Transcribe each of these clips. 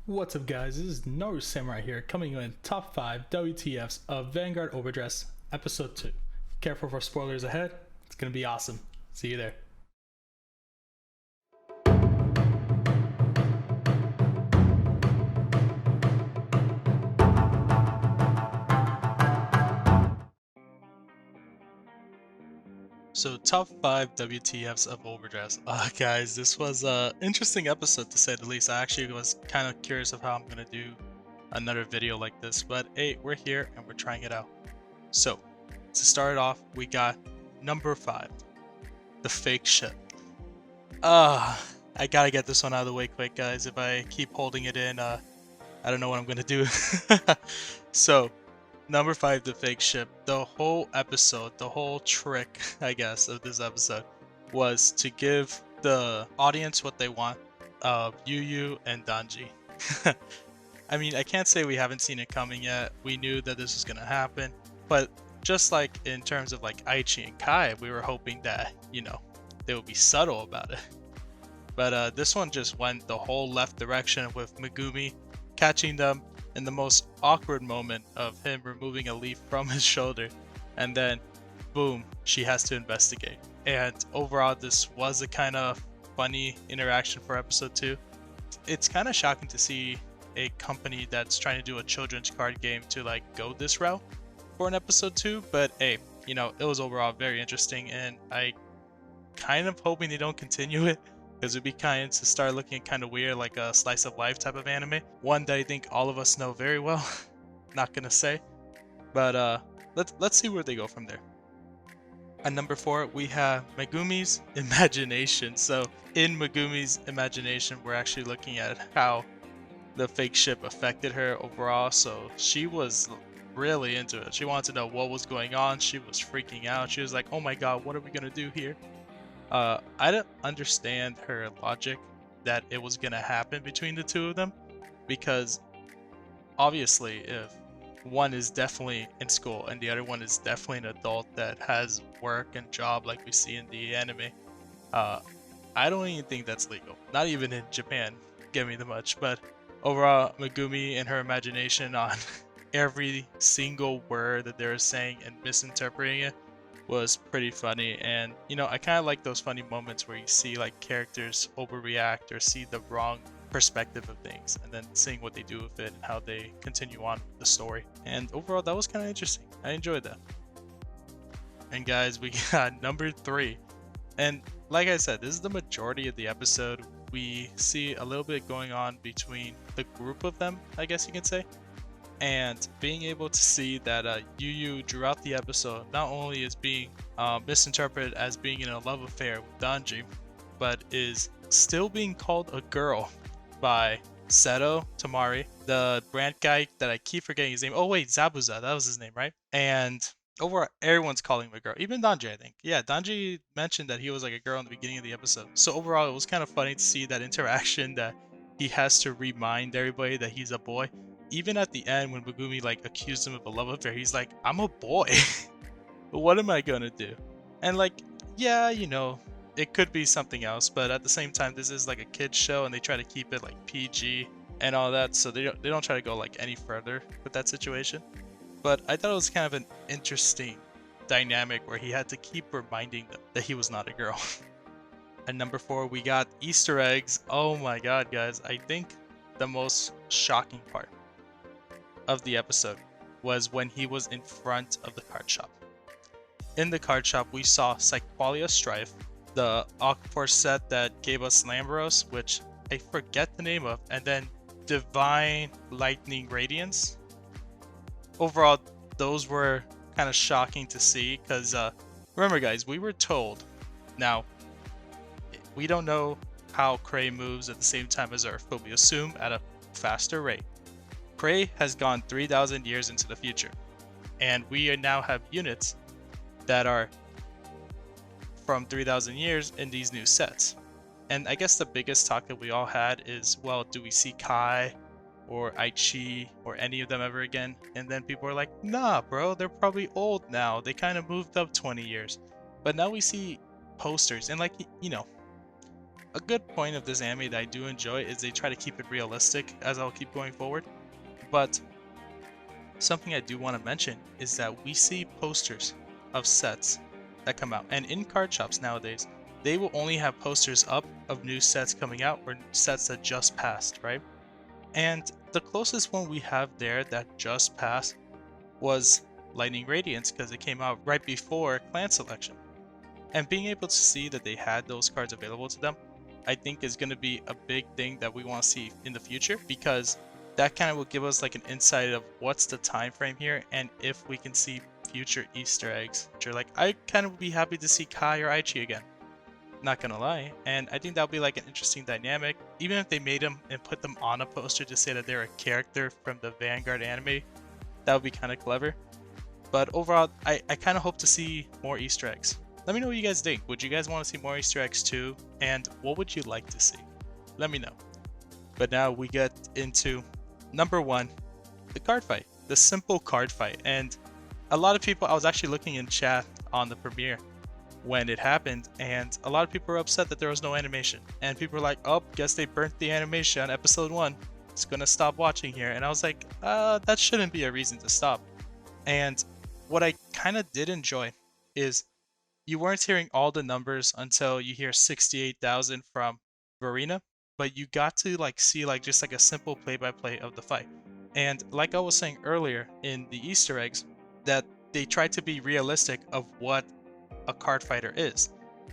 What's up guys, this is Naru Samurai here, coming in top 5 WTFs of Vanguard Overdress, episode 2. Careful for spoilers ahead, it's gonna be awesome. See you there. So top 5 WTFs of Overdress. Guys, this was a interesting episode to say the least. I actually was kind of curious of how I'm gonna do another video like this, but hey, we're here and we're trying it out. So to start off, we got number 5, the fake ship. I gotta get this one out of the way quick, guys. If I keep holding it in, I don't know what I'm gonna do. So number 5, the fake ship. The whole episode, the whole trick, I guess, of this episode was to give the audience what they want of Yu and Danji. I mean, I can't say we haven't seen it coming yet. We knew that this was gonna happen, but just like in terms of like Aichi and Kai, we were hoping that, they would be subtle about it. But this one just went the whole left direction with Megumi catching them in the most awkward moment of him removing a leaf from his shoulder, and then boom, she has to investigate. And overall, this was a kind of funny interaction for episode 2. It's kind of shocking to see a company that's trying to do a children's card game to like go this route for an episode 2, but hey, it was overall very interesting, and I kind of hoping they don't continue it, because it'd be kind to start looking kind of weird, like a slice of life type of anime. One that I think all of us know very well. Not gonna say, but let's see where they go from there. At number 4, we have Megumi's imagination. So in Megumi's imagination, we're actually looking at how the fake ship affected her overall. So she was really into it. She wanted to know what was going on. She was freaking out. She was like, oh my god, what are we gonna do here? I don't understand her logic that it was gonna happen between the two of them, because obviously if one is definitely in school and the other one is definitely an adult that has work and job like we see in the anime, I don't even think that's legal. Not even in Japan, give me the much. But overall, Megumi and her imagination on every single word that they were saying and misinterpreting it was pretty funny. And I kind of like those funny moments where you see like characters overreact or see the wrong perspective of things, and then seeing what they do with it and how they continue on with the story. And overall, that was kind of interesting. I enjoyed that. And guys, we got number 3, and like I said, this is the majority of the episode. We see a little bit going on between the group of them, I guess you can say. And being able to see that Yu throughout the episode not only is being misinterpreted as being in a love affair with Danji, but is still being called a girl by Seto Tamari, the brand guy that I keep forgetting his name. Oh wait, Zabuza, that was his name, right? And overall, everyone's calling him a girl. Even Danji, I think. Yeah, Danji mentioned that he was like a girl in the beginning of the episode. So overall, it was kind of funny to see that interaction, that he has to remind everybody that he's a boy. Even at the end, when Megumi like accused him of a love affair, he's like, I'm a boy. What am I gonna do? And like, yeah, it could be something else, but at the same time, this is like a kids show and they try to keep it like PG and all that, so they don't try to go like any further with that situation. But I thought it was kind of an interesting dynamic where he had to keep reminding them that he was not a girl. At number 4, we got Easter eggs. Oh my god, guys, I think the most shocking part of the episode was when he was in front of the card shop. In the card shop, we saw Cyqualia Strife, the Aquaforce set that gave us Lambros, which I forget the name of, and then Divine Lightning Radiance. Overall, those were kind of shocking to see, because remember guys, we were told, now we don't know how Cray moves at the same time as Earth, but we assume at a faster rate. Cray has gone 3,000 years into the future, and we now have units that are from 3,000 years in these new sets. And I guess the biggest talk that we all had is, well, do we see Kai or Aichi or any of them ever again? And then people were like, nah bro, they're probably old now, they kind of moved up 20 years. But now we see posters, and like, a good point of this anime that I do enjoy is they try to keep it realistic as I'll keep going forward. But something I do want to mention is that we see posters of sets that come out, and in card shops nowadays, they will only have posters up of new sets coming out or sets that just passed, right? And the closest one we have there that just passed was Lightning Radiance, because it came out right before Clan Selection. And being able to see that they had those cards available to them, I think is going to be a big thing that we want to see in the future, because that kind of will give us like an insight of what's the time frame here and if we can see future Easter eggs. Which are like, I kind of would be happy to see Kai or Aichi again. Not gonna lie, and I think that'll be like an interesting dynamic. Even if they made them and put them on a poster to say that they're a character from the Vanguard anime, that would be kind of clever. But overall, I kind of hope to see more Easter eggs. Let me know what you guys think. Would you guys want to see more Easter eggs too? And what would you like to see? Let me know. But now we get into number 1, the card fight, the simple card fight. And a lot of people, I was actually looking in chat on the premiere when it happened, and a lot of people were upset that there was no animation. And people were like, oh, guess they burnt the animation on episode 1. It's gonna stop watching here. And I was like, that shouldn't be a reason to stop. And what I kind of did enjoy is you weren't hearing all the numbers until you hear 68,000 from Verena, but you got to like see like just like a simple play-by-play of the fight. And like I was saying earlier in the Easter eggs, that they tried to be realistic of what a card fighter is.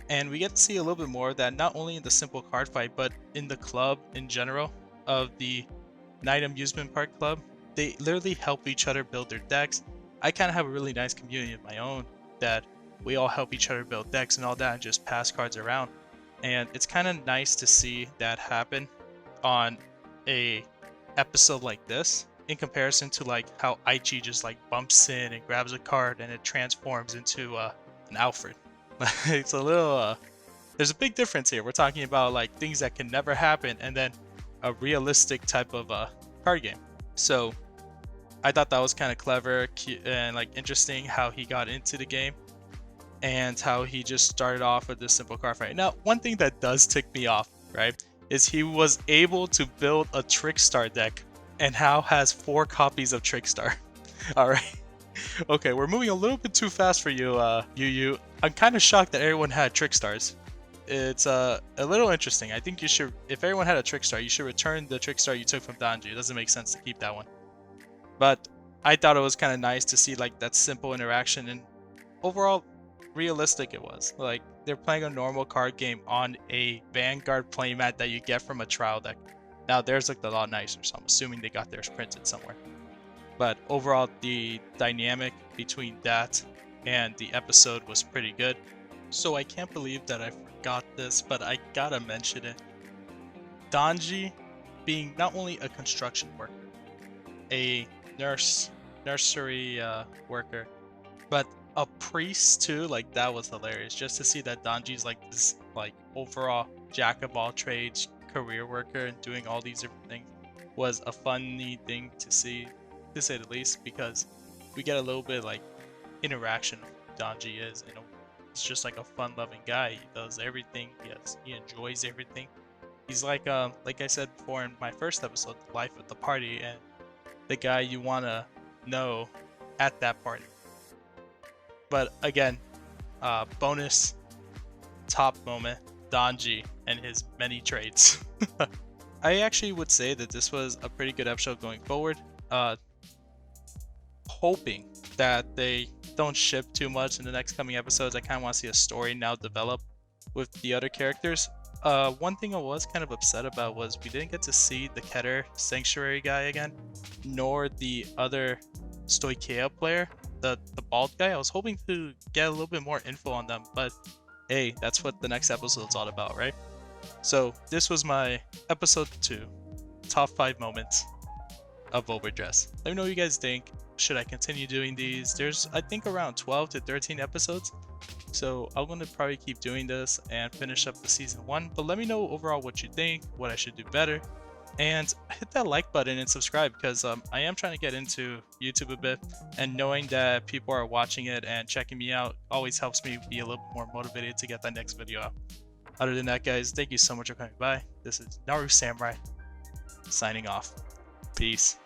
And we get to see a little bit more of that, not only in the simple card fight, but in the club in general of the Night Amusement Park Club. They literally help each other build their decks. I kind of have a really nice community of my own that we all help each other build decks and all that and just pass cards around. And it's kind of nice to see that happen on a episode like this in comparison to like how Aichi just like bumps in and grabs a card and it transforms into an Alfred. It's a little there's a big difference here. We're talking about like things that can never happen and then a realistic type of card game. So I thought that was kind of clever, cute, and like interesting how he got into the game and how he just started off with this simple card fight. Now, one thing that does tick me off, right, is he was able to build a Trickstar deck and now has 4 copies of Trickstar. All right. Okay, we're moving a little bit too fast for you, Yu. I'm kind of shocked that everyone had Trickstars. It's a little interesting. I think you should, if everyone had a Trickstar, you should return the Trickstar you took from Danji. It doesn't make sense to keep that one. But I thought it was kind of nice to see like that simple interaction, and overall realistic it was. Like they're playing a normal card game on a Vanguard playmat that you get from a trial deck. Now theirs looked a lot nicer, so I'm assuming they got theirs printed somewhere. But overall, the dynamic between that and the episode was pretty good. So I can't believe that I forgot this, but I gotta mention it. Danji being not only a construction worker, a nursery worker, but a priest too. Like that was hilarious. Just to see that Danji's like this like overall jack of all trades career worker and doing all these different things was a funny thing to see, to say the least, because we get a little bit like interaction of who Danji is. You know, he's just like a fun-loving guy. He does everything. He enjoys everything. He's like I said before in my first episode, the life at the party, and the guy you want to know at that party. But again, bonus top moment, Danji and his many traits. I actually would say that this was a pretty good episode going forward. Hoping that they don't ship too much in the next coming episodes. I kind of want to see a story now develop with the other characters. One thing I was kind of upset about was we didn't get to see the Keter Sanctuary guy again, nor the other Stoikea player, the bald guy. I was hoping to get a little bit more info on them, but hey, that's what the next episode's all about, right? So this was my episode 2, top 5 moments of Overdress. Let me know what you guys think. Should I continue doing these? There's, I think, around 12 to 13 episodes. So I'm going to probably keep doing this and finish up the season 1. But let me know overall what you think, what I should do better. And hit that like button and subscribe, because I am trying to get into YouTube a bit. And knowing that people are watching it and checking me out always helps me be a little bit more motivated to get that next video out. Other than that, guys, thank you so much for coming by. This is Naru Samurai signing off. Peace.